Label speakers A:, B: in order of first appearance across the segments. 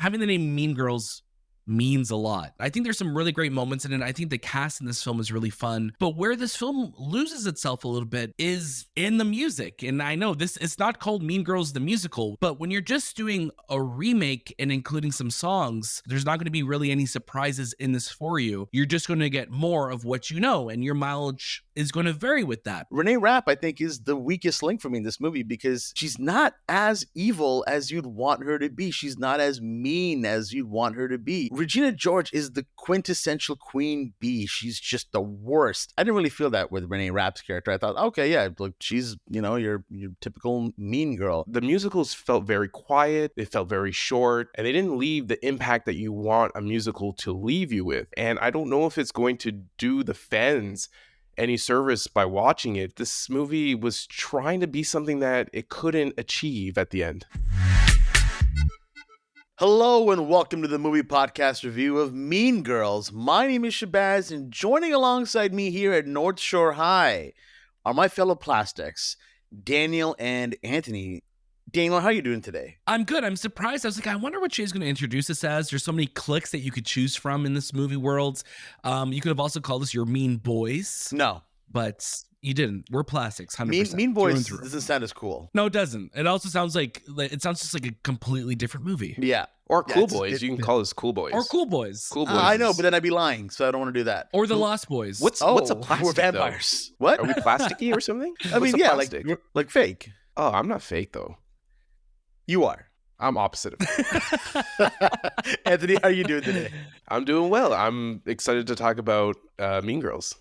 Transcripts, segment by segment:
A: having the name Mean Girls means a lot. I think there's some really great moments in it. I think the cast in this film is really fun. But where this film loses itself a little bit is in the music. And I know it's not called Mean Girls the Musical, but when you're just doing a remake and including some songs, there's not going to be really any surprises in this for you. You're just going to get more of what you know, and your mileage is going to vary with that.
B: Reneé Rapp, I think, is the weakest link for me in this movie because she's not as evil as you'd want her to be. She's not as mean as you'd want her to be. Regina George is the quintessential queen bee. She's just the worst. I didn't really feel that with Reneé Rapp's character. I thought, okay, yeah, look, she's, your typical mean girl.
C: The musicals felt very quiet. They felt very short, and they didn't leave the impact that you want a musical to leave you with. And I don't know if it's going to do the fans any service by watching it. This movie was trying to be something that it couldn't achieve at the end.
B: Hello and welcome to the movie podcast review of Mean Girls. My name is Shahbaz, and joining alongside me here at North Shore High are my fellow plastics, Daniel and Anthony. Daniel, how are you doing today?
A: I'm good. I'm surprised. I was like, I wonder what Shay's going to introduce us as. There's so many cliques that you could choose from in this movie world. You could have also called us your Mean Boys.
B: No.
A: But you didn't. We're plastics, 100%.
B: Mean Boys doesn't sound as cool.
A: No, it doesn't. It also sounds just like a completely different movie.
B: Yeah.
C: Or Cool Boys. You can call us Cool Boys.
A: Or Cool Boys.
C: Cool Boys.
B: I know, but then I'd be lying, so I don't want to do that.
A: Or the Lost Boys.
C: What's a plastic,
B: we're vampires.
C: though?
B: What?
C: Are we plasticky or something?
B: I mean, yeah, like fake.
C: Oh, I'm not fake, though.
B: You are.
C: I'm opposite of
B: Anthony, how are you doing today?
C: I'm doing well. I'm excited to talk about Mean Girls.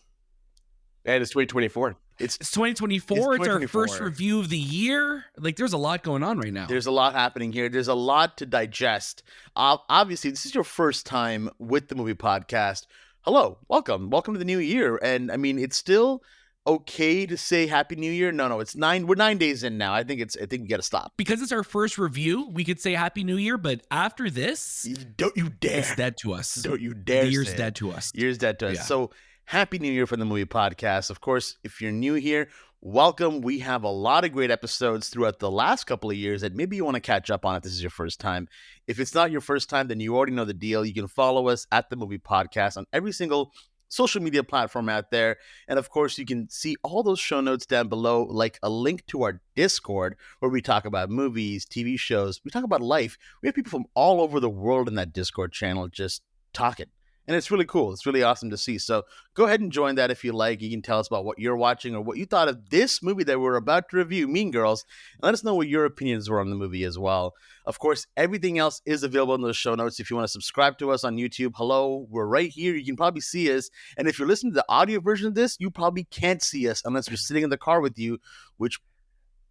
C: And it's 2024.
A: It's 2024. It's our first review of the year. Like, there's a lot going on right now.
B: There's a lot happening here. There's a lot to digest. Obviously, this is your first time with the movie podcast. Hello. Welcome to the new year. And I mean, it's still okay to say Happy New Year. No, it's 9. We're 9 days in now. I think we got to stop.
A: Because it's our first review, we could say Happy New Year, but after this,
B: don't you dare.
A: It's dead to us.
B: Don't you dare.
A: The year's dead to us.
B: Year's dead to us.
A: Yeah.
B: So Happy New Year from the movie podcast. Of course, if you're new here, welcome. We have a lot of great episodes throughout the last couple of years that maybe you want to catch up on if this is your first time. If it's not your first time, then you already know the deal. You can follow us at the movie podcast on every single social media platform out there. And of course, you can see all those show notes down below, like a link to our Discord where we talk about movies, TV shows. We talk about life. We have people from all over the world in that Discord channel just talking. And it's really cool. It's really awesome to see. So go ahead and join that if you like. You can tell us about what you're watching or what you thought of this movie that we're about to review, Mean Girls. And let us know what your opinions were on the movie as well. Of course, everything else is available in those show notes. If you want to subscribe to us on YouTube, hello, we're right here. You can probably see us. And if you're listening to the audio version of this, you probably can't see us unless we're sitting in the car with you, which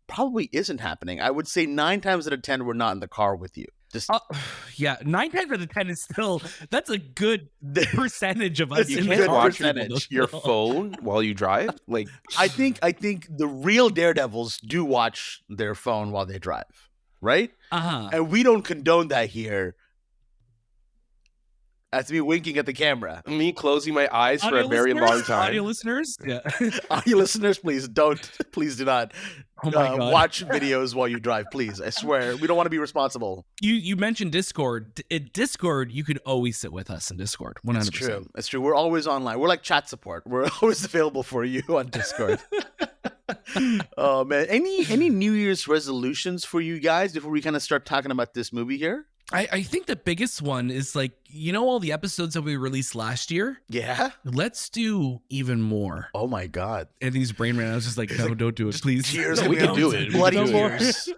B: probably isn't happening. I would say 9 times out of 10, we're not in the car with you.
A: Yeah, 9 times out of 10 is still, that's a good percentage of us.
C: You can't watch your phone while you drive. Like,
B: I think the real daredevils do watch their phone while they drive, right? And we don't condone that here. That's me winking at the camera.
C: Me closing my eyes for a very long time.
A: Audio listeners? Yeah.
B: Audio listeners, please do not watch videos while you drive, please. I swear. We don't want to be responsible.
A: You mentioned Discord. At Discord, you could always sit with us in Discord. 100%.
B: That's true. We're always online. We're like chat support. We're always available for you on Discord. Oh, man. Any New Year's resolutions for you guys before we kind of start talking about this movie here?
A: I think the biggest one is like, all the episodes that we released last year?
B: Yeah.
A: Let's do even more.
B: Oh my God.
A: Anthony's brain ran. I was just like, no, don't do it, please.
B: Tears.
C: We can do it.
B: Bloody tears.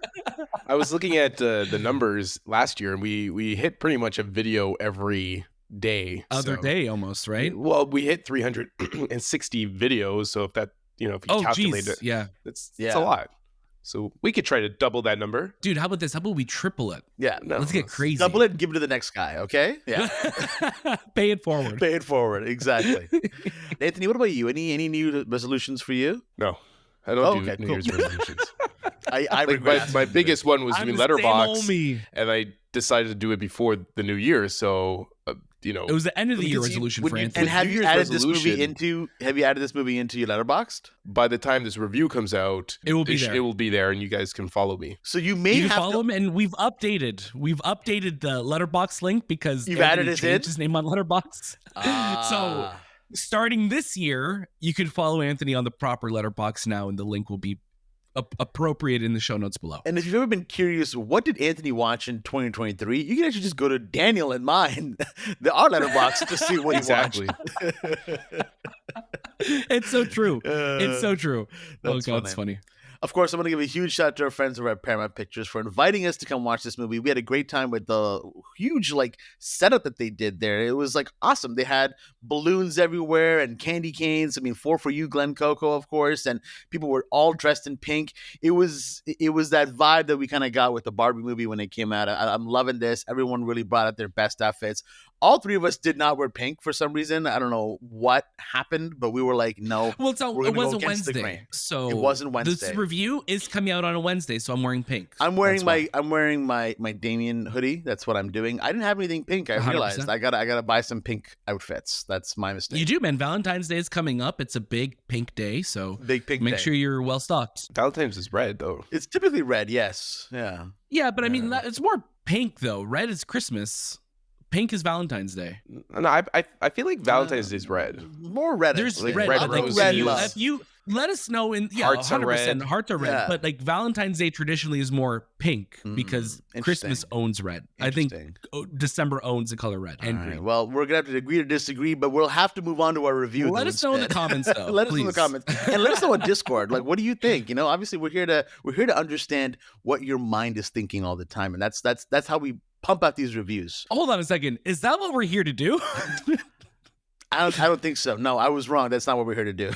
C: I was looking at the numbers last year, and we hit pretty much a video every day.
A: Other day almost, right?
C: Well, we hit 360 videos. So if that, if you calculate it, it's a lot. So we could try to double that number.
A: Dude, how about this? How about we triple it?
B: Yeah.
A: No, let's get crazy.
B: Double it and give it to the next guy, okay? Yeah.
A: Pay it forward.
B: Pay it forward, exactly. Anthony, what about you? Any new resolutions for you?
C: No. I don't do New Year's resolutions.
B: I regret
C: my biggest one was doing Letterboxd, and I decided to do it before the new year. So,
A: it was the end of the year
C: because
A: resolution
C: when
A: for
C: you-
A: Anthony.
B: And have
C: New
B: you
C: Year's
B: added this
C: resolution-
B: movie into your Letterboxd?
C: by the time this review comes out,
A: It will be there.
C: It will be there, and you guys can follow me.
B: So you may
A: You can
B: have
A: follow him, and we've updated the Letterbox link because
B: You've
A: Anthony
B: added his
A: changed
B: in?
A: his name on Letterbox. So starting this year, you can follow Anthony on the proper Letterbox now, and the link will be appropriate in the show notes below.
B: And if you've ever been curious, what did Anthony watch in 2023? You can actually just go to Daniel and mine, our Letterbox, to see what
C: Exactly.
B: he watched.
A: It's so true. It's so true. Oh
B: that's
A: God, it's funny.
B: Of course, I'm going to give a huge shout out to our friends over at Paramount Pictures for inviting us to come watch this movie. We had a great time with the huge setup that they did there. It was awesome. They had balloons everywhere and candy canes. I mean, 4 for You, Glen Coco, of course, and people were all dressed in pink. It was that vibe that we kind of got with the Barbie movie when it came out. I'm loving this. Everyone really brought out their best outfits. All 3 of us did not wear pink for some reason. I don't know what happened, but we were like, no.
A: Well,
B: go
A: it wasn't
B: against the
A: Wednesday,
B: grain.
A: so
B: It wasn't Wednesday.
A: This review is coming out on a Wednesday, so I'm wearing pink.
B: I'm wearing
A: That's why.
B: my Damien hoodie. That's what I'm doing. I didn't have anything pink. I
A: 100%.
B: realized I gotta buy some pink outfits. That's my mistake.
A: You do, man. Valentine's Day is coming up. It's a big pink day, so
B: Big pink
A: make
B: day.
A: sure you're well stocked.
C: Valentine's is red, though.
B: It's typically red. Yes. Yeah.
A: Yeah, but I mean, it's more pink though. Red is Christmas. Pink is Valentine's Day.
C: No, I feel like Valentine's Day is red.
B: More red.
A: There's
C: like
A: red.
C: red
A: I think
C: roses.
B: red
A: if
B: love.
A: you let us know in
C: Hearts are
A: 100%,
C: red.
A: Hearts are red.
B: Yeah.
A: But Valentine's Day traditionally is more pink because Christmas
B: Interesting.
A: owns red. I think
B: Interesting.
A: December owns the color red and
B: All right.
A: green.
B: Well, we're gonna have to agree to disagree, but we'll have to move on to our review.
A: Let us know in the comments, though.
B: Let us know in the
A: please.
B: comments, and let us know on Discord. What do you think? Obviously we're here to understand what your mind is thinking all the time, and that's how we pump out these reviews.
A: Hold on a second. Is that what we're here to do?
B: I don't think so. No, I was wrong. That's not what we're here to do.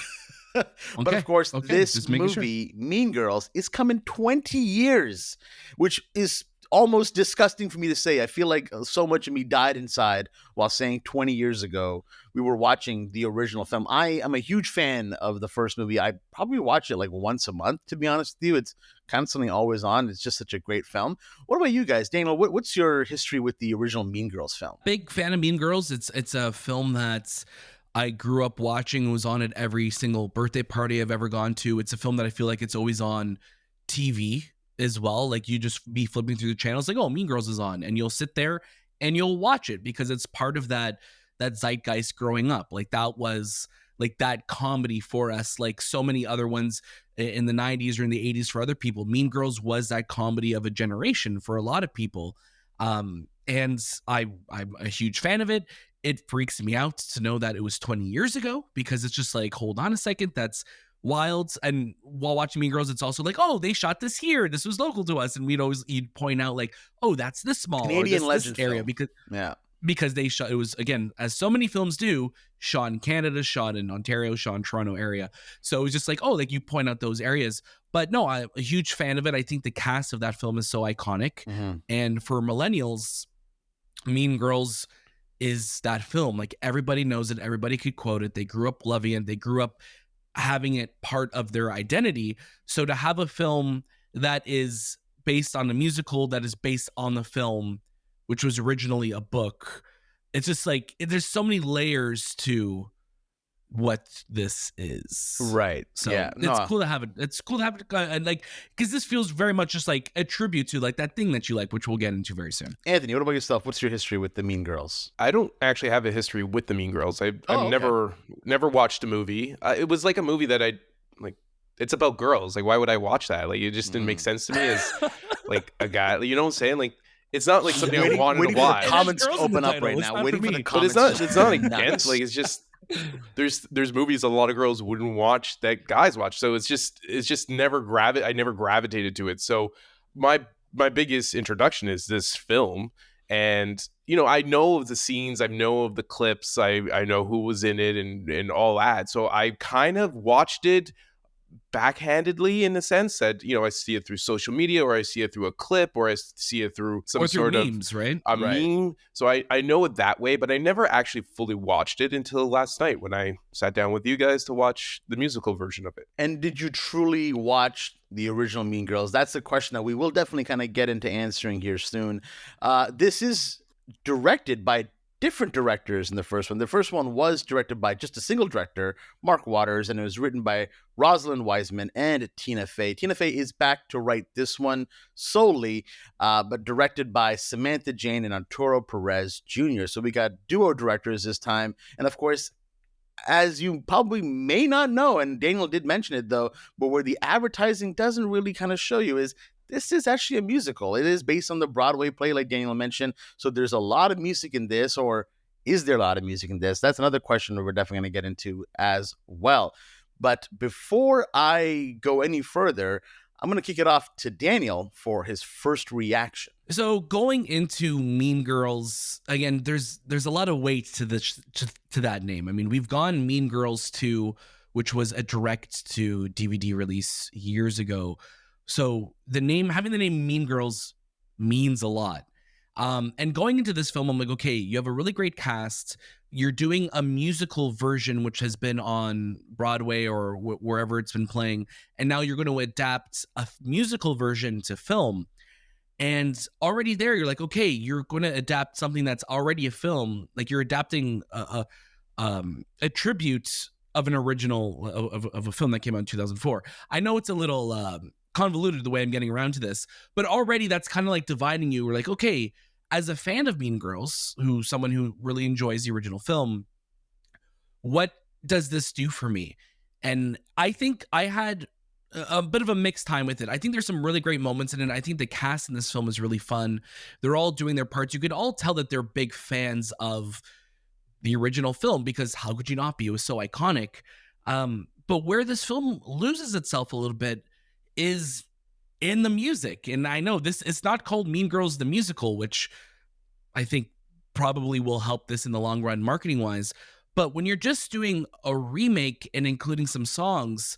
B: But
A: Okay,
B: of course,
A: okay,
B: this
A: just making sure.
B: movie, Mean Girls, is coming 20 years, which is almost disgusting for me to say. I feel like so much of me died inside while saying 20 years ago we were watching the original film. I am a huge fan of the first movie. I probably watch it once a month, to be honest with you. It's constantly always on. It's just such a great film. What about you guys? Daniel, what's your history with the original Mean Girls film?
A: Big fan of Mean Girls. It's a film that I grew up watching, was on at every single birthday party I've ever gone to. It's a film that I feel like it's always on TV as well. You just be flipping through the channels oh, Mean Girls is on, and you'll sit there and you'll watch it because it's part of that zeitgeist growing up. That was that comedy for us, so many other ones in the 90s or in the 80s for other people. Mean Girls was that comedy of a generation for a lot of people. And I'm a huge fan of it. It freaks me out to know that it was 20 years ago because it's just hold on a second, that's wild. And while watching Mean Girls, it's also oh, they shot this here, this was local to us, and you'd point out oh, that's this mall,
B: Canadian
A: or
B: legend
A: this area
B: film.
A: because they shot it was, again, as so many films do, shot in Canada, shot in Ontario, shot in Toronto area. So it was just you point out those areas. But no, I'm a huge fan of it. I think the cast of that film is so iconic.
B: Mm-hmm.
A: And for millennials, Mean Girls is that film. Everybody knows it, everybody could quote it. They grew up loving it, they grew up having it part of their identity. So to have a film that is based on a musical that is based on the film, which was originally a book, it's just there's so many layers to what this is.
B: Right.
A: So
B: yeah.
A: it's cool to have it. It's cool to have it, and because this feels very much just a tribute to that thing that you like, which we'll get into very soon.
B: Anthony, what about yourself? What's your history with the Mean Girls?
C: I don't actually have a history with the Mean Girls. I've
B: okay.
C: never watched a movie. It was a movie that I it's about girls. Why would I watch that? It just didn't make sense to me as a guy. You know what I'm saying? It's not something I wanted to watch.
B: For the comments
A: Girls
B: to
A: in the
B: open up
A: title.
B: right
A: It's
B: now.
A: not
B: Waiting
A: for
B: for the
A: me.
C: But
B: comments.
C: it's not
B: Nuts.
C: against. It's just there's movies a lot of girls wouldn't watch that guys watch. So it's just I never gravitated to it. So my biggest introduction is this film, and I know of the scenes, I know of the clips, I know who was in it and all that. So I kind of watched it backhandedly, in a sense that, you know, I see it through social media, or I see it through a clip, or I see it through some
A: Or through
C: sort of
A: memes, right?
C: a
B: Right.
C: meme. So I know it that way, but I never actually fully watched it until last night when I sat down with you guys to watch the musical version of it.
B: And did you truly watch the original Mean Girls? That's the question that we will definitely kind of get into answering here soon. This is directed by different directors in the first one. The first one was directed by just a single director, Mark Waters, and it was written by Rosalind Wiseman and Tina Fey. Tina Fey is back to write this one solely, but directed by Samantha Jayne and Arturo Perez Jr. So we got duo directors this time. And of course, as you probably may not know, and Daniel did mention it though, but where the advertising doesn't really kind of show you is this is actually a musical. It is based on the Broadway play, like Daniel mentioned. So there's a lot of music in this, or is there a lot of music in this? That's another question that we're definitely going to get into as well. But before I go any further, I'm going to kick it off to Daniel for his first reaction.
A: So going into Mean Girls again, there's a lot of weight to this to that name. I mean, we've gone Mean Girls 2, which was a direct to DVD release years ago. So having the name Mean Girls means a lot. And going into this film, I'm like, okay, you have a really great cast. You're doing a musical version, which has been on Broadway or wherever it's been playing, and now you're going to adapt a musical version to film. And already there, you're like, okay, you're going to adapt something that's already a film. Like you're adapting a tribute of an original of a film that came out in 2004. I know it's a little convoluted the way I'm getting around to this, but already that's kind of like dividing you. We're like, okay, as a fan of Mean Girls, someone who really enjoys the original film, what does this do for me? And I think I had a bit of a mixed time with it. I think there's some really great moments in it. I think the cast in this film is really fun. They're all doing their parts. You could all tell that they're big fans of the original film, because how could you not be? It was so iconic. But where this film loses itself a little bit is in the music. And I know it's not called Mean Girls the Musical, which I think probably will help this in the long run marketing wise. But when you're just doing a remake and including some songs,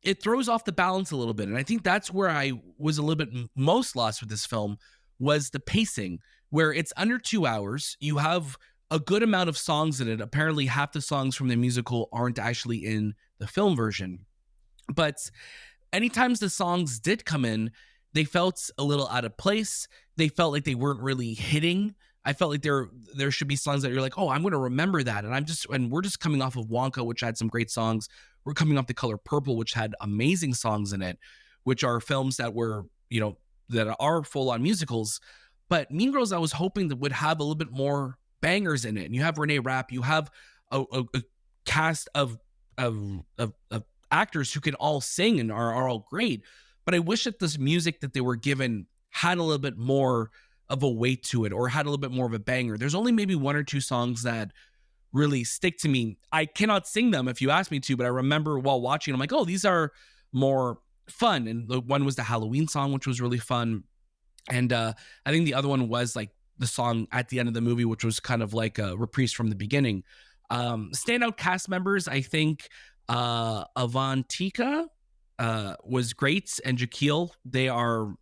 A: it throws off the balance a little bit. And I think that's where I was a little bit most lost with this film, was the pacing, where it's under 2 hours. You have a good amount of songs in it. Apparently half the songs from the musical aren't actually in the film version. But anytime the songs did come in, they felt a little out of place. They felt like they weren't really hitting. I felt like there should be songs that you're like, oh, I'm going to remember that. And we're just coming off of Wonka, which had some great songs. We're coming off The Color Purple, which had amazing songs in it, which are films that were, that are full on musicals. But Mean Girls, I was hoping that would have a little bit more bangers in it. And you have Reneé Rapp, you have a cast of actors who can all sing and are all great. But I wish that this music that they were given had a little bit more of a weight to it, or had a little bit more of a banger. There's only maybe one or two songs that really stick to me. I cannot sing them if you ask me to, but I remember while watching, I'm like, oh, these are more fun. And the one was the Halloween song, which was really fun. And I think the other one was like the song at the end of the movie, which was kind of like a reprise from the beginning. Standout cast members, I think Avantika was great, and Jaquil, they are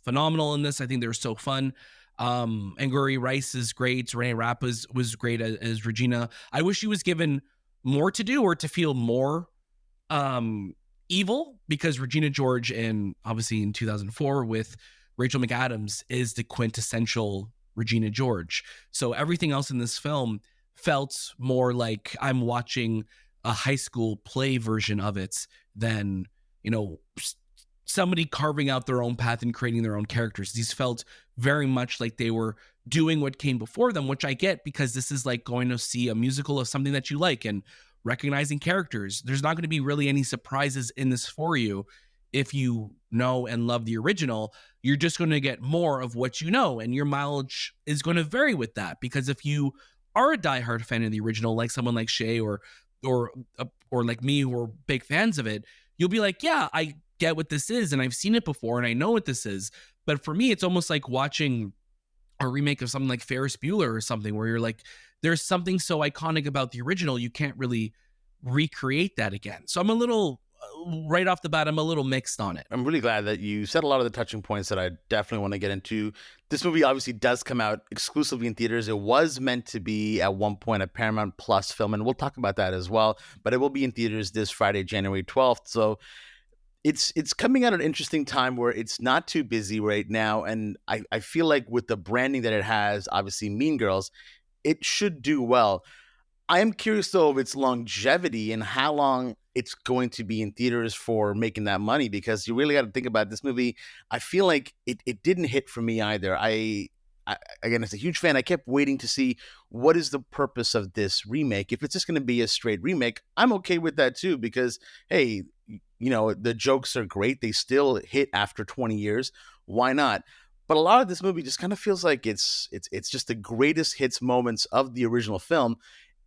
A: phenomenal in this. I think they're so fun. Angourie Rice is great. Reneé Rapp was great as Regina. I wish she was given more to do, or to feel more evil, because Regina George, and obviously in 2004 with Rachel McAdams, is the quintessential Regina George. So everything else in this film felt more like I'm watching a high school play version of it than, somebody carving out their own path and creating their own characters. These felt very much like they were doing what came before them, which I get, because this is like going to see a musical of something that you like and recognizing characters. There's not going to be really any surprises in this for you. If you know and love the original, you're just going to get more of what you know, and your mileage is going to vary with that. Because if you are a diehard fan of the original, like someone like Shay or like me, who are big fans of it, you'll be like, yeah, I get what this is, and I've seen it before, and I know what this is. But for me, it's almost like watching a remake of something like Ferris Bueller or something, where you're like, there's something so iconic about the original, you can't really recreate that again. So I'm a little right off the bat, I'm a little mixed on it.
B: I'm really glad that you said a lot of the touching points that I definitely want to get into. This movie obviously does come out exclusively in theaters. It was meant to be at one point a Paramount Plus film, and we'll talk about that as well. But it will be in theaters this Friday, January 12th. So it's coming at an interesting time where it's not too busy right now. And I feel like with the branding that it has, obviously Mean Girls, it should do well. I am curious though of its longevity and how long it's going to be in theaters for making that money, because you really got to think about this movie. I feel like it didn't hit for me either. I again, as a huge fan, I kept waiting to see what is the purpose of this remake. If it's just going to be a straight remake, I'm okay with that too, because hey, the jokes are great. They still hit after 20 years. Why not? But a lot of this movie just kind of feels like it's just the greatest hits moments of the original film.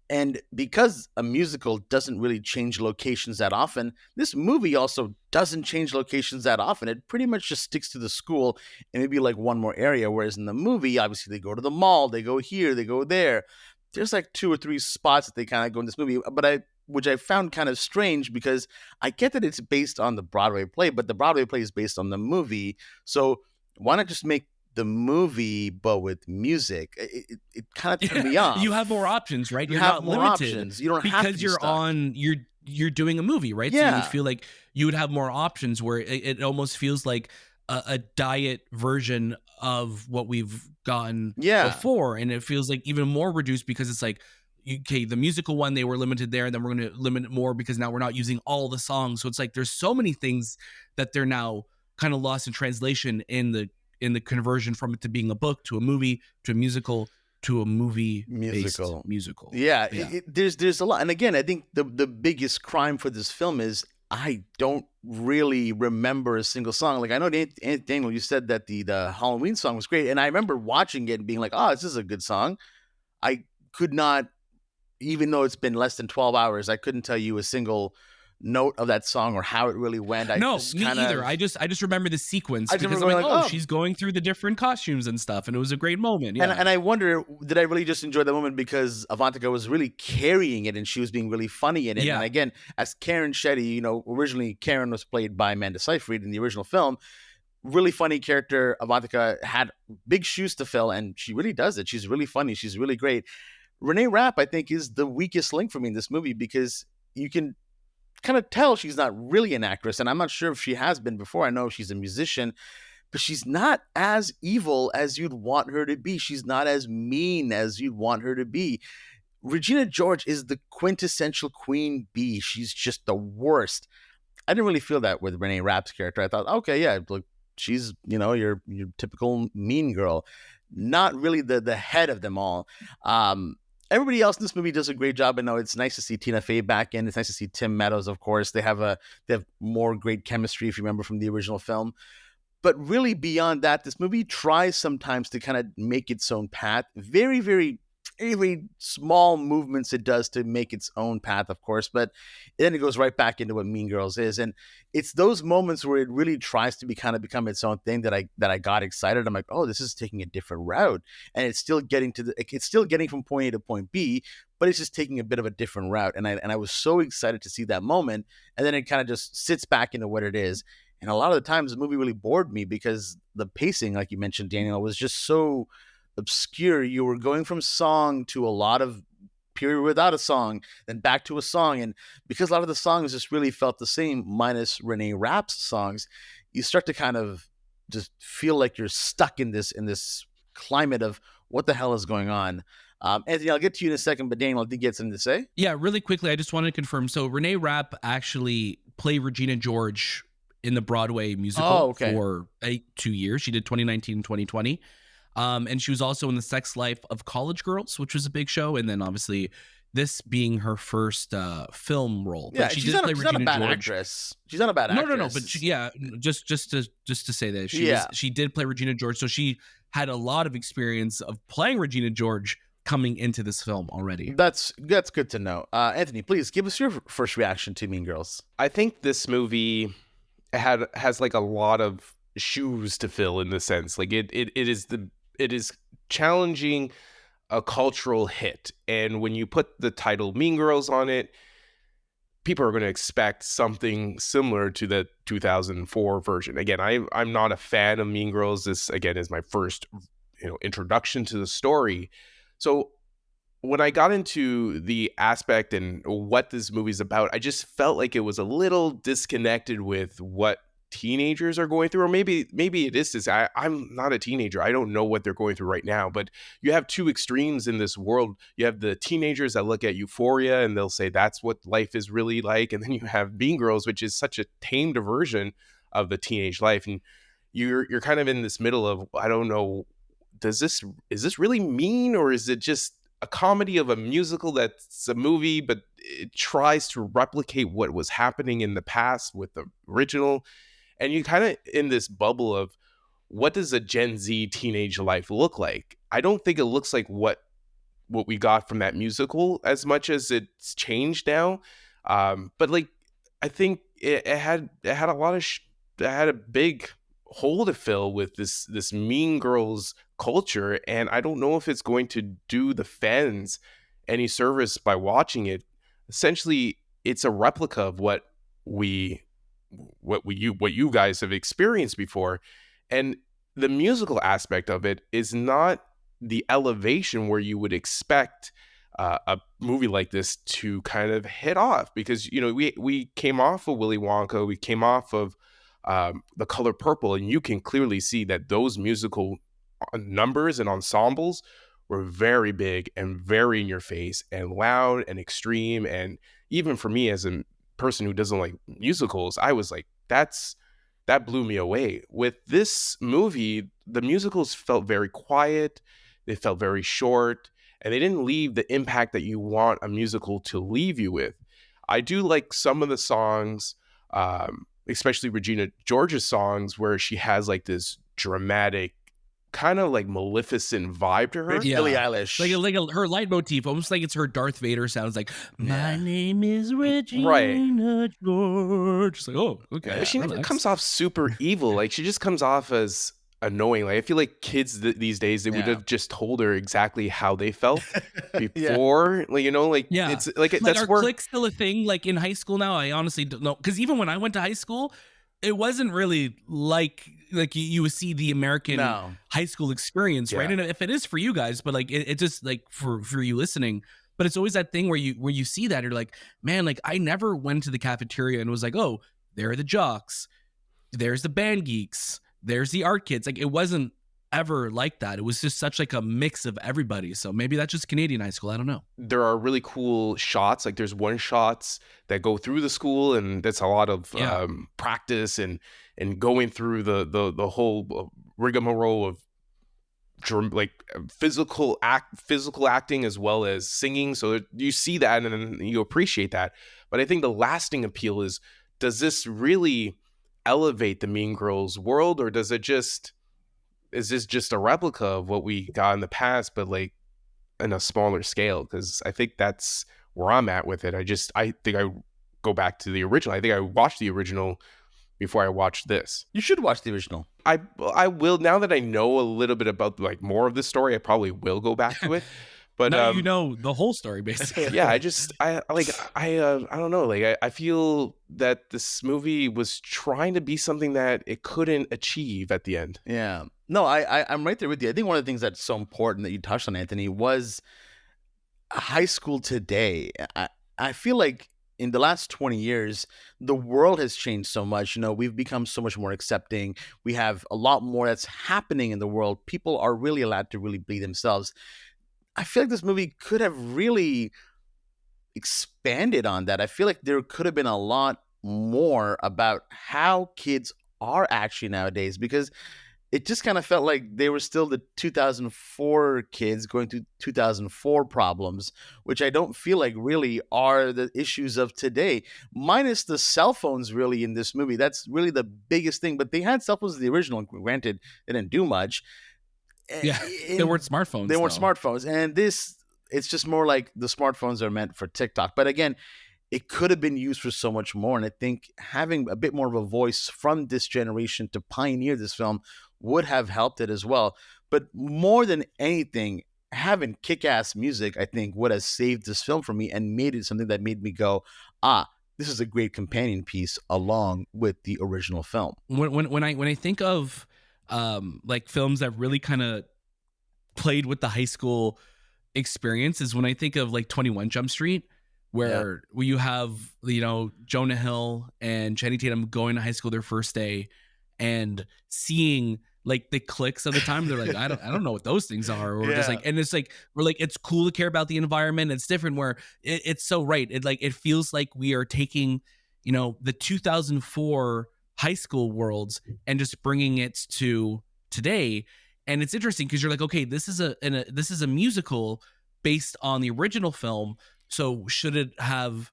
B: And because a musical doesn't really change locations that often, this movie also doesn't change locations that often. It pretty much just sticks to the school and maybe like one more area. Whereas in the movie, obviously they go to the mall, they go here, they go there. There's like 2 or 3 spots that they kind of go in this movie, which I found kind of strange, because I get that it's based on the Broadway play, but the Broadway play is based on the movie. So why not just make the movie but with music? It kind of turned me off.
A: You have more options, right?
B: You
A: You're
B: have
A: not
B: more
A: limited
B: options. You don't have to
A: because
B: be
A: you're
B: stuck.
A: on you're doing a movie, right? So you would feel like you would have more options, where it almost feels like a diet version of what we've gotten before, and it feels like even more reduced, because it's like, okay, the musical one, they were limited there, and then we're going to limit it more because now we're not using all the songs. So it's like there's so many things that they're now kind of lost in translation in the conversion from it to being a book to a movie to a musical to a musical.
B: Yeah. There's a lot. And again, I think the biggest crime for this film is I don't really remember a single song. Like, I know, Daniel, you said that the Halloween song was great, and I remember watching it and being like, oh, this is a good song. I could not, even though it's been less than 12 hours, I couldn't tell you a single note of that song or how it really went.
A: Either. I just remember the sequence, because I'm like, she's going through the different costumes and stuff, and it was a great moment. Yeah.
B: And I wonder, did I really just enjoy that moment because Avantika was really carrying it and she was being really funny in it?
A: Yeah.
B: And again, as Karen Shetty, originally Karen was played by Amanda Seyfried in the original film. Really funny character. Avantika had big shoes to fill, and she really does it. She's really funny. She's really great. Reneé Rapp, I think, is the weakest link for me in this movie, because you can kind of tell she's not really an actress, and I'm not sure if she has been before. I know she's a musician, but she's not as evil as you'd want her to be. She's not as mean as you'd want her to be. Regina George is the quintessential queen bee. She's just the worst. I didn't really feel that with Reneé Rapp's character. I thought, okay, yeah, look, she's, your typical mean girl. Not really the head of them all. Everybody else in this movie does a great job. I know it's nice to see Tina Fey back in. It's nice to see Tim Meadows, of course. They have more great chemistry, if you remember, from the original film. But really beyond that, this movie tries sometimes to kind of make its own path. Very, very, very, very small movements it does to make its own path, of course. But then it goes right back into what Mean Girls is. And it's those moments where it really tries to become its own thing that I got excited. I'm like, oh, this is taking a different route. And it's still getting from point A to point B, but it's just taking a bit of a different route. And I was so excited to see that moment. And then it kind of just sits back into what it is. And a lot of the times the movie really bored me because the pacing, like you mentioned, Daniel, was just so obscure. You were going from song to a lot of period without a song, then back to a song. And because a lot of the songs just really felt the same, minus Reneé Rapp's songs, you start to kind of just feel like you're stuck in this climate of what the hell is going on. Anthony, I'll get to you in a second, but Daniel, did you get something to say?
A: Yeah, really quickly, I just wanted to confirm. So Reneé Rapp actually played Regina George in the Broadway musical for 2 years. She did 2019 and 2020. And she was also in The Sex Life of College Girls, which was a big show. And then obviously this being her first film role.
B: Yeah,
A: but
B: she's not a bad actress. She's not a bad actress.
A: No. But just to say that she did play Regina George. So she had a lot of experience of playing Regina George coming into this film already.
B: That's good to know. Anthony, please give us your first reaction to Mean Girls.
C: I think this movie has like a lot of shoes to fill, in the sense like it is challenging a cultural hit, and when you put the title Mean Girls on it, people are going to expect something similar to the 2004 version. Again, I'm not a fan of Mean Girls. This, again, is my first, introduction to the story. So when I got into the aspect and what this movie's about, I just felt like it was a little disconnected with what teenagers are going through, or maybe it is this. I'm not a teenager. I don't know what they're going through right now, but you have two extremes in this world. You have the teenagers that look at Euphoria and they'll say that's what life is really like, and then you have Mean Girls, which is such a tamed version of the teenage life, and you're kind of in this middle of, I don't know, is this really mean, or is it just a comedy of a musical that's a movie, but it tries to replicate what was happening in the past with the original? And you kind of in this bubble of, what does a Gen Z teenage life look like? I don't think it looks like what we got from that musical as much as it's changed now. But like, I think it had a lot of it had a big hole to fill with this Mean Girls culture, and I don't know if it's going to do the fans any service by watching it. Essentially, it's a replica of what you guys have experienced before, and the musical aspect of it is not the elevation where you would expect a movie like this to kind of hit off, because we came off of Willy Wonka, we came off of The Color Purple, and you can clearly see that those musical numbers and ensembles were very big and very in your face and loud and extreme. And even for me as a person who doesn't like musicals, I was like, that blew me away. With this movie, the musicals felt very quiet, they felt very short, and they didn't leave the impact that you want a musical to leave you with. I do like some of the songs, especially Regina George's songs, where she has like this dramatic, kind of like Maleficent vibe to her.
B: Billie Eilish,
A: like her leitmotif, almost like it's her Darth Vader sounds like, my name is Regina
C: Right.
A: George. It's like, oh, okay.
C: She never comes off super evil. Like, she just comes off as annoying. Like, I feel like kids these days, they would have just told her exactly how they felt before. Like, it's like
A: that's our click still a thing. Like in high school now, I honestly don't know, because even when I went to high school, it wasn't really like you would see the American high school experience, right? And if it is for you guys, but like it just like for you listening, but it's always that thing where you see that, you're like, man, like I never went to the cafeteria and was like, oh, there are the jocks, there's the band geeks, there's the art kids. Like it wasn't ever like that. It was just such like a mix of everybody. So maybe that's just Canadian high school. I don't know.
C: There are really cool shots. Like there's one shots that go through the school, and that's a lot of practice and going through the whole rigmarole of like physical acting as well as singing. So you see that and then you appreciate that. But I think the lasting appeal is, does this really elevate the Mean Girls world, or is this just a replica of what we got in the past, but like in a smaller scale? Because I think that's where I'm at with it. I think I go back to the original. I think I watched the original before I watched this.
B: You should watch the original.
C: I will, now that I know a little bit about like more of the story, I probably will go back to it. But
A: now you know the whole story basically.
C: Yeah, I don't know. Like I feel that this movie was trying to be something that it couldn't achieve at the end.
B: Yeah. No, I'm right there with you. I think one of the things that's so important that you touched on, Anthony, was high school today. I feel like in the last 20 years, the world has changed so much. We've become so much more accepting. We have a lot more that's happening in the world. People are really allowed to really be themselves. I feel like this movie could have really expanded on that. I feel like there could have been a lot more about how kids are actually nowadays, because it just kind of felt like they were still the 2004 kids going through 2004 problems, which I don't feel like really are the issues of today, minus the cell phones really in this movie. That's really the biggest thing. But they had cell phones in the original, and granted, they didn't do much.
A: Yeah, they weren't smartphones.
B: They weren't smartphones. And this, it's just more like the smartphones are meant for TikTok. But again, it could have been used for so much more. And I think having a bit more of a voice from this generation to pioneer this film would have helped it as well. But more than anything, having kick-ass music, I think, would have saved this film for me and made it something that made me go, this is a great companion piece along with the original film.
A: When I think of like films that really kind of played with the high school experience is when I think of like 21 Jump Street, where you have, you know, Jonah Hill and Channing Tatum going to high school their first day and seeing like the clicks of the time. They're like, I don't know what those things are. Or just like, and it's like, we're like, it's cool to care about the environment. It's different where it's so right. It feels like we are taking, you know, the 2004 high school worlds and just bringing it to today. And it's interesting because you're like, okay, this is a musical based on the original film. So should it have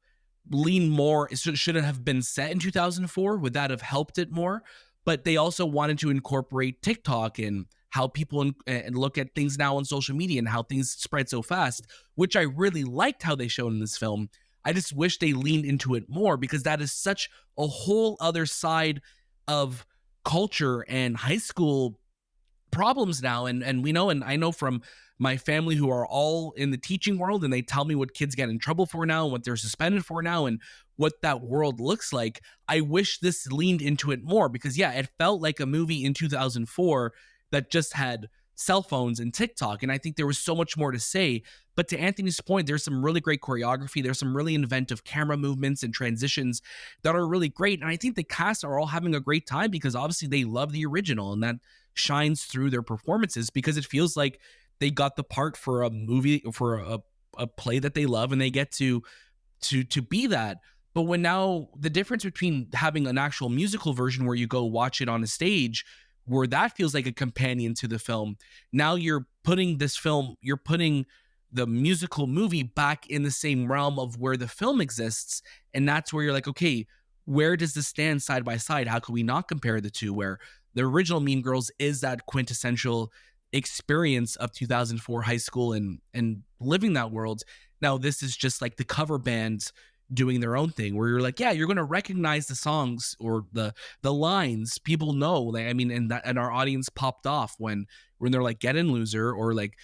A: leaned more? Should it have been set in 2004? Would that have helped it more? But they also wanted to incorporate TikTok and how people and look at things now on social media and how things spread so fast, which I really liked how they showed in this film. I just wish they leaned into it more because that is such a whole other side of culture and high school problems now. And we know, and I know from my family who are all in the teaching world, and they tell me what kids get in trouble for now and what they're suspended for now and what that world looks like. I wish this leaned into it more because it felt like a movie in 2004 that just had cell phones and TikTok. And I think there was so much more to say. But to Anthony's point, there's some really great choreography. There's some really inventive camera movements and transitions that are really great. And I think the cast are all having a great time because obviously they love the original, and that shines through their performances because it feels like they got the part for a movie, for a play that they love, and they get to be that. But when now the difference between having an actual musical version where you go watch it on a stage where that feels like a companion to the film, now you're putting the musical movie back in the same realm of where the film exists. And that's where you're like, okay, where does this stand side by side? How can we not compare the two, where the original Mean Girls is that quintessential experience of 2004 high school and living that world. Now this is just like the cover bands doing their own thing where you're like, yeah, you're going to recognize the songs or the lines people know. Like, I mean, and our audience popped off when they're like Get In Loser, or like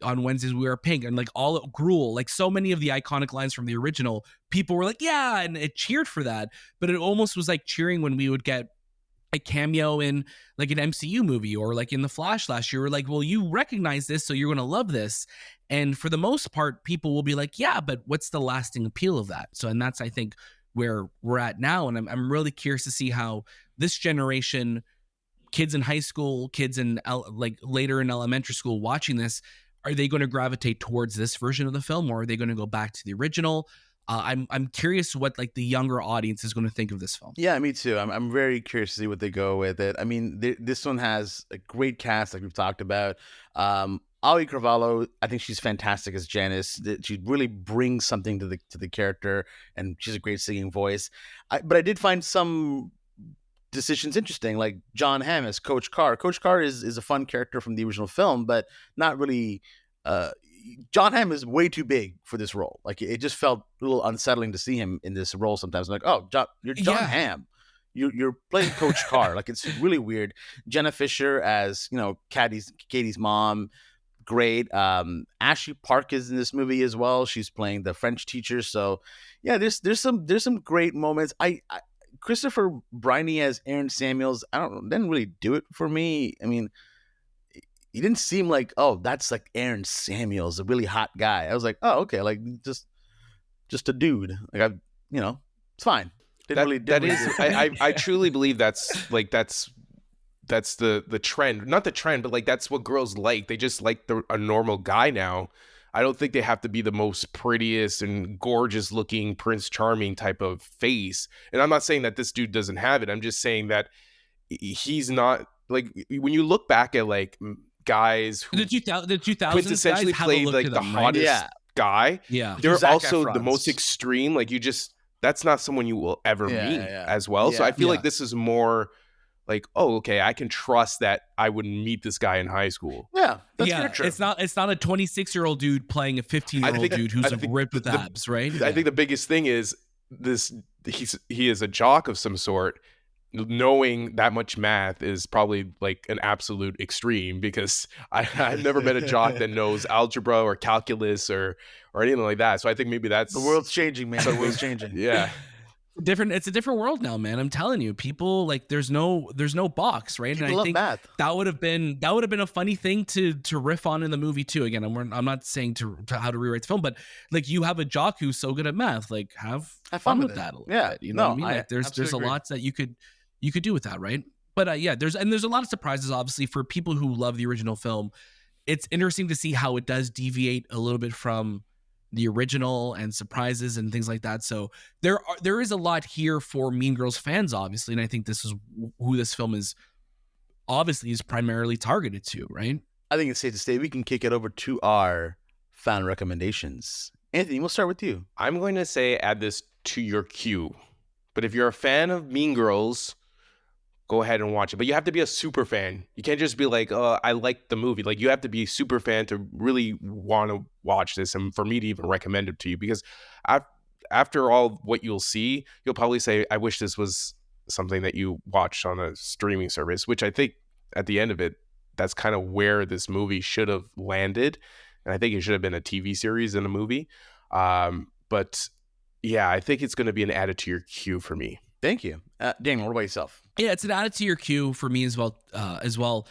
A: on Wednesdays We Wear Pink, and like all Gruel, like so many of the iconic lines from the original, people were like, yeah, and it cheered for that. But it almost was like cheering when we would get a cameo in like an MCU movie or like in The Flash last year. We're like, well, you recognize this, so you're going to love this. And for the most part, people will be like, yeah, but what's the lasting appeal of that? So, and that's, I think, where we're at now. And I'm really curious to see how this generation, kids in high school, kids in like later in elementary school watching this, are they going to gravitate towards this version of the film, or are they going to go back to the original? I'm curious what like the younger audience is going to think of this film.
B: Yeah, me too. I'm very curious to see what they go with it. I mean, this one has a great cast, like we've talked about. Auli'i Cravalho, I think she's fantastic as Janice. She really brings something to the character, and she's a great singing voice. But I did find some decisions interesting, like Jon Hamm as Coach Carr. Coach Carr is a fun character from the original film, but not really. Jon Hamm is way too big for this role. Like, it just felt a little unsettling to see him in this role sometimes. I'm like, oh, you're Jon Hamm. You're playing Coach Carr. Like, it's really weird. Jenna Fischer as, you know, Cady's mom. Great. Ashley Park is in this movie as well. She's playing the French teacher. So yeah, there's some great moments. I Christopher Briney as Aaron Samuels, didn't really do it for me. I mean, he didn't seem like, oh, that's like Aaron Samuels, a really hot guy. I was like, oh, okay, like just a dude. Like, it's fine.
C: I truly believe that's the trend. Not the trend, but like that's what girls like. They just like a normal guy now. I don't think they have to be the most prettiest and gorgeous looking Prince Charming type of face. And I'm not saying that this dude doesn't have it. I'm just saying that he's not, like, when you look back at like guys who
A: the 2000s
C: quintessentially played like the hottest guy, they're also the most extreme. Like, that's not someone you will ever meet as well. So I feel like this is more like, oh, okay, I can trust that I wouldn't meet this guy in high school.
B: Yeah, that's true.
A: It's not a 26-year-old dude playing a 15-year-old dude who's ripped with abs, right?
C: I think the biggest thing is he is a jock of some sort. Knowing that much math is probably like an absolute extreme, because I've never met a jock that knows algebra or calculus or anything like that. So I think maybe that's
B: the world's changing, man. The world's changing.
C: Yeah.
A: It's a different world now, man. I'm telling you, people like there's no box, right?
B: People
A: and I
B: love
A: think
B: math.
A: that would have been a funny thing to riff on in the movie too. Again, I'm not saying to how to rewrite the film, but like you have a jock who's so good at math, like have fun with
B: it.
A: that a little
B: Yeah.
A: bit. You know what I mean? Like there's a
B: absolutely agree.
A: lot that you could do with that, right? But yeah, there's a lot of surprises, obviously, for people who love the original film. It's interesting to see how it does deviate a little bit from the original and surprises and things like that. So there is a lot here for Mean Girls fans, obviously, and I think this is who this film is primarily targeted to, right?
B: I think it's safe to say we can kick it over to our fan recommendations. Anthony, we'll start with you.
C: I'm going to say add this to your queue. But if you're a fan of Mean Girls, go ahead and watch it. But you have to be a super fan. You can't just be like, oh, I like the movie. Like, you have to be a super fan to really want to watch this and for me to even recommend it to you. Because after all what you'll see, you'll probably say, I wish this was something that you watched on a streaming service, which I think at the end of it, that's kind of where this movie should have landed. And I think it should have been a TV series and a movie. But yeah, I think it's going to be an added to your queue for me.
B: Thank you. Daniel, what about yourself?
A: Yeah, it's an added to your queue for me as well.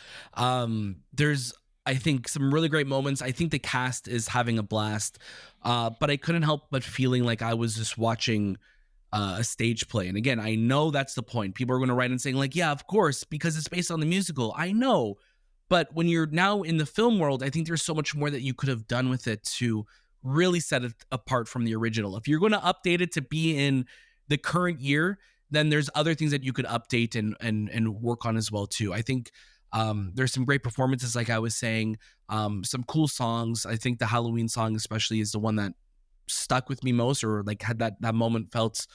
A: There's, I think, some really great moments. I think the cast is having a blast, but I couldn't help but feeling like I was just watching a stage play. And again, I know that's the point. People are going to write and saying like, yeah, of course, because it's based on the musical. I know. But when you're now in the film world, I think there's so much more that you could have done with it to really set it apart from the original. If you're going to update it to be in the current year, then there's other things that you could update and work on as well too. I think there's some great performances, like I was saying, some cool songs. I think the Halloween song especially is the one that stuck with me most, or like had that moment felt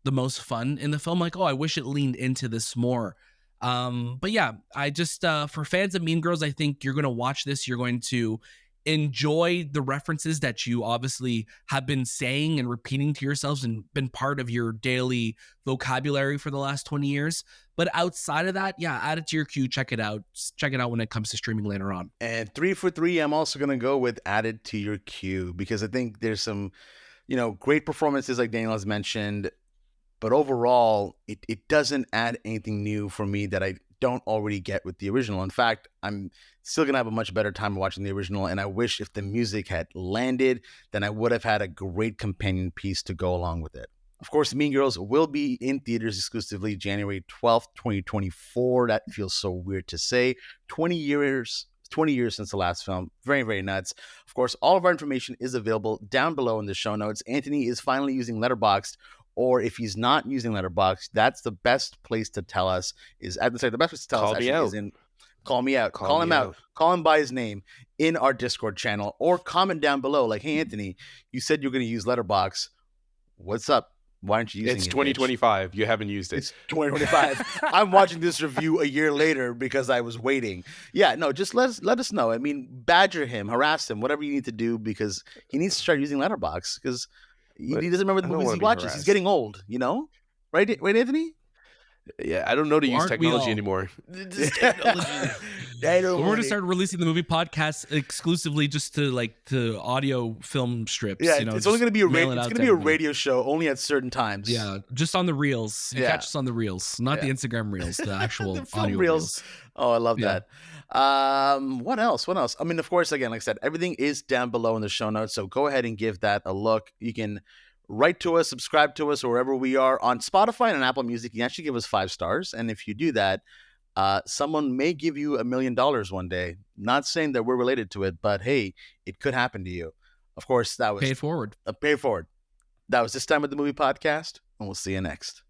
A: the most fun in the film. Like, oh, I wish it leaned into this more. But yeah, I just for fans of Mean Girls, I think you're going to watch this. You're going to enjoy the references that you obviously have been saying and repeating to yourselves and been part of your daily vocabulary for the last 20 years. But outside of that, yeah, add it to your queue. Check it out. Check it out when it comes to streaming later on.
B: And 3 for 3, I'm also going to go with added to your queue because I think there's some, great performances like Daniel has mentioned. But overall, it doesn't add anything new for me that I don't already get with the original. In fact, I'm still going to have a much better time watching the original. And I wish if the music had landed, then I would have had a great companion piece to go along with it. Of course, Mean Girls will be in theaters exclusively January 12th, 2024. That feels so weird to say. 20 years since the last film. Very, very nuts. Of course, all of our information is available down below in the show notes. Anthony is finally using Letterboxd. Or if he's not using Letterboxd, that's the best place to tell us is the best place to tell us actually is in call me out. Call him out. Call him by his name in our Discord channel or comment down below like, hey, Anthony, you said you're going to use Letterboxd. What's up? Why aren't you using it?
C: It's 2025. You haven't used it.
B: It's 2025. I'm watching this review a year later because I was waiting. Yeah, no, just let us know. I mean, badger him, harass him, whatever you need to do because he needs to start using Letterboxd because he doesn't remember the movies he watches. Harassed. He's getting old, Right, Anthony?
C: Yeah, I don't know to use technology anymore.
A: Technology. We're going to start releasing the movie podcast exclusively just to audio film strips.
B: Yeah, it's only going to be a radio show only at certain times.
A: Yeah, just on the reels. You catch us on the reels, not the Instagram reels, the actual the audio reels.
B: Oh, I love that. What else? I mean, of course, again, like I said, everything is down below in the show notes. So go ahead and give that a look. You can write to us, subscribe to us, or wherever we are on Spotify and Apple Music. You can actually give us 5 stars. And if you do that, someone may give you $1 million one day. Not saying that we're related to it, but hey, it could happen to you. Of course, that was
A: pay it forward.
B: Pay it forward. That was This Time with the Movie Podcast, and we'll see you next.